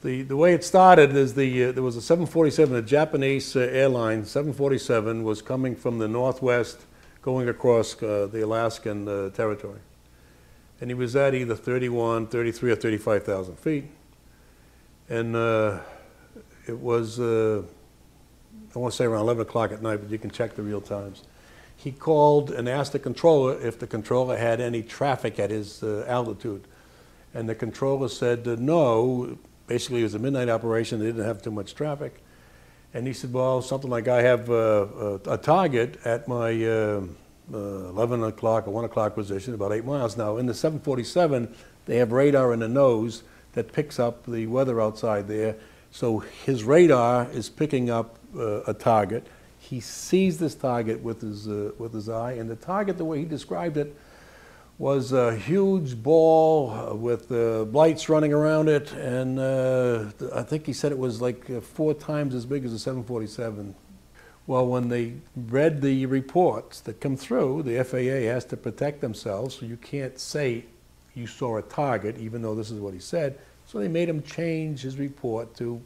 The way it started is there was a 747, a Japanese airline, 747, was coming from the northwest, going across the Alaskan territory. And he was at either 31, 33, or 35,000 feet. And it was, I want to say around 11 o'clock at night, but you can check the real times. He called and asked the controller if the controller had any traffic at his altitude. And the controller said no. Basically, it was a midnight operation. They didn't have too much traffic. And he said, well, something like I have a target at my 11 o'clock or 1 o'clock position, about 8 miles. Now, in the 747, they have radar in the nose that picks up the weather outside there. So his radar is picking up a target. He sees this target with his eye, and the target, the way he described it, was a huge ball with lights running around it, and I think he said it was like 4 times as big as a 747. Well, when they read the reports that come through, the FAA has to protect themselves, so you can't say you saw a target, even though this is what he said. So they made him change his report to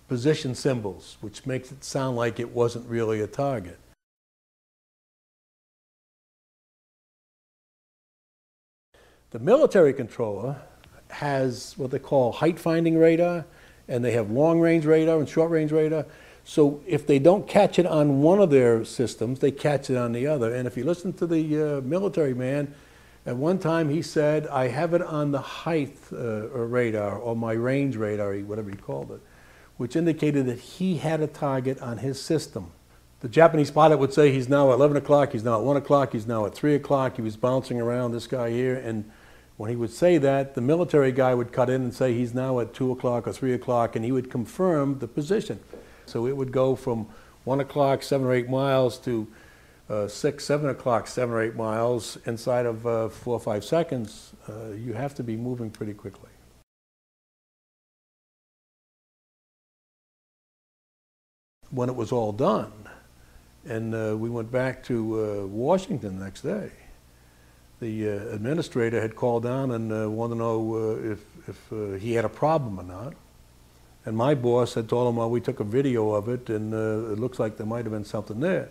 position symbols, which makes it sound like it wasn't really a target. The military controller has what they call height-finding radar, and they have long-range radar and short-range radar. So if they don't catch it on one of their systems, they catch it on the other. And if you listen to the military man, at one time he said, I have it on the height radar, or my range radar, whatever he called it, which indicated that he had a target on his system. The Japanese pilot would say he's now at 11 o'clock, he's now at 1 o'clock, he's now at 3 o'clock, he was bouncing around, this guy here, and when he would say that, the military guy would cut in and say he's now at 2 o'clock or 3 o'clock, and he would confirm the position. So it would go from 1 o'clock, 7 or 8 miles, to 6, 7 o'clock, 7 or 8 miles inside of 4 or 5 seconds. You have to be moving pretty quickly. When it was all done, and we went back to Washington the next day, the administrator had called down and wanted to know if he had a problem or not. And my boss had told him, well, we took a video of it, and it looks like there might have been something there.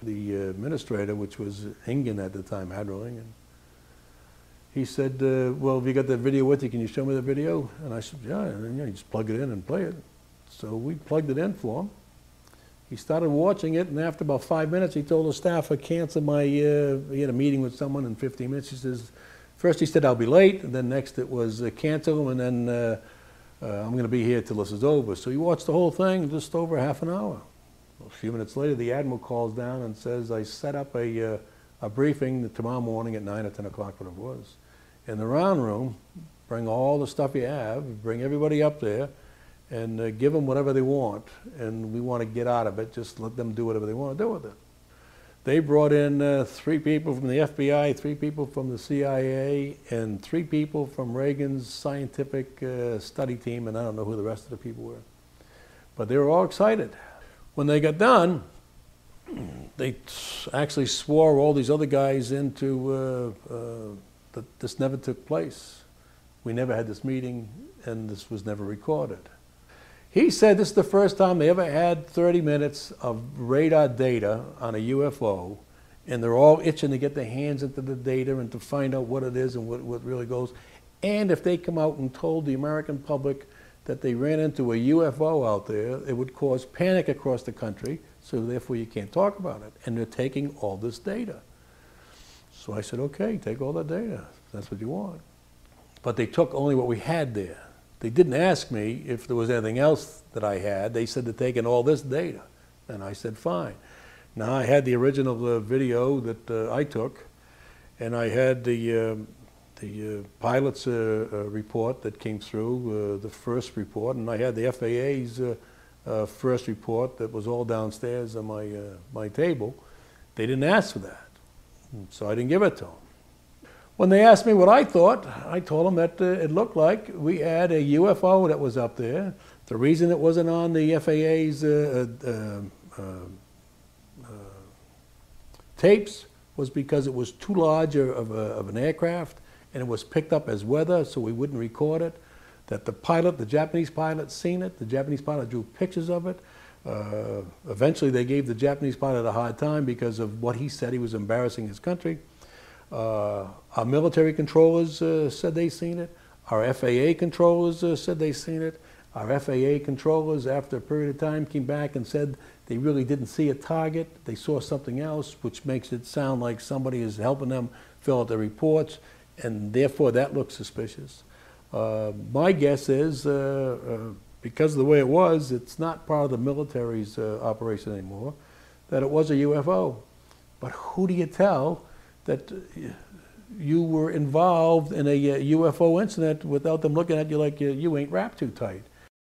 The administrator, which was Ingen at the time, Admiral Ingen, he said, well, have you got that video with you? Can you show me the video? And I said, yeah, and then, you just plug it in and play it. So we plugged it in for him. He started watching it, and after about 5 minutes, he told the staff, I canceled my, he had a meeting with someone in 15 minutes. He says, first he said, I'll be late, and then next it was cancel, and then I'm going to be here till this is over. So he watched the whole thing just over half an hour. Well, a few minutes later, the Admiral calls down and says, I set up a briefing tomorrow morning at 9 or 10 o'clock, what it was. In the round room, bring all the stuff you have, bring everybody up there, and give them whatever they want, and we want to get out of it. Just let them do whatever they want to do with it. They brought in 3 people from the FBI, 3 people from the CIA, and 3 people from Reagan's scientific study team, and I don't know who the rest of the people were. But they were all excited. When they got done, they actually swore all these other guys into that this never took place. We never had this meeting, and this was never recorded. He said this is the first time they ever had 30 minutes of radar data on a UFO, and they're all itching to get their hands into the data and to find out what it is and what really goes. And if they come out and told the American public that they ran into a UFO out there, it would cause panic across the country, so therefore you can't talk about it. And they're taking all this data. So I said, okay, take all that data, if that's what you want. But they took only what we had there. They didn't ask me if there was anything else that I had. They said they're taking all this data. And I said, fine. Now I had the original video that I took, and I had the pilot's report that came through, the first report, and I had the FAA's first report that was all downstairs on my table. They didn't ask for that, so I didn't give it to them. When they asked me what I thought, I told them that it looked like we had a UFO that was up there. The reason it wasn't on the FAA's tapes was because it was too large of an aircraft, and it was picked up as weather, so we wouldn't record it. that the pilot, the Japanese pilot, seen it. The Japanese pilot drew pictures of it. Eventually, they gave the Japanese pilot a hard time because of what he said. He was embarrassing his country. Our military controllers said they seen it. Our FAA controllers said they seen it. Our FAA controllers, after a period of time, came back and said they really didn't see a target. They saw something else, which makes it sound like somebody is helping them fill out the reports, and therefore that looks suspicious. My guess is, because of the way it was, it's not part of the military's operation anymore, that it was a UFO. But who do you tell that you were involved in a UFO incident without them looking at you like you ain't wrapped too tight?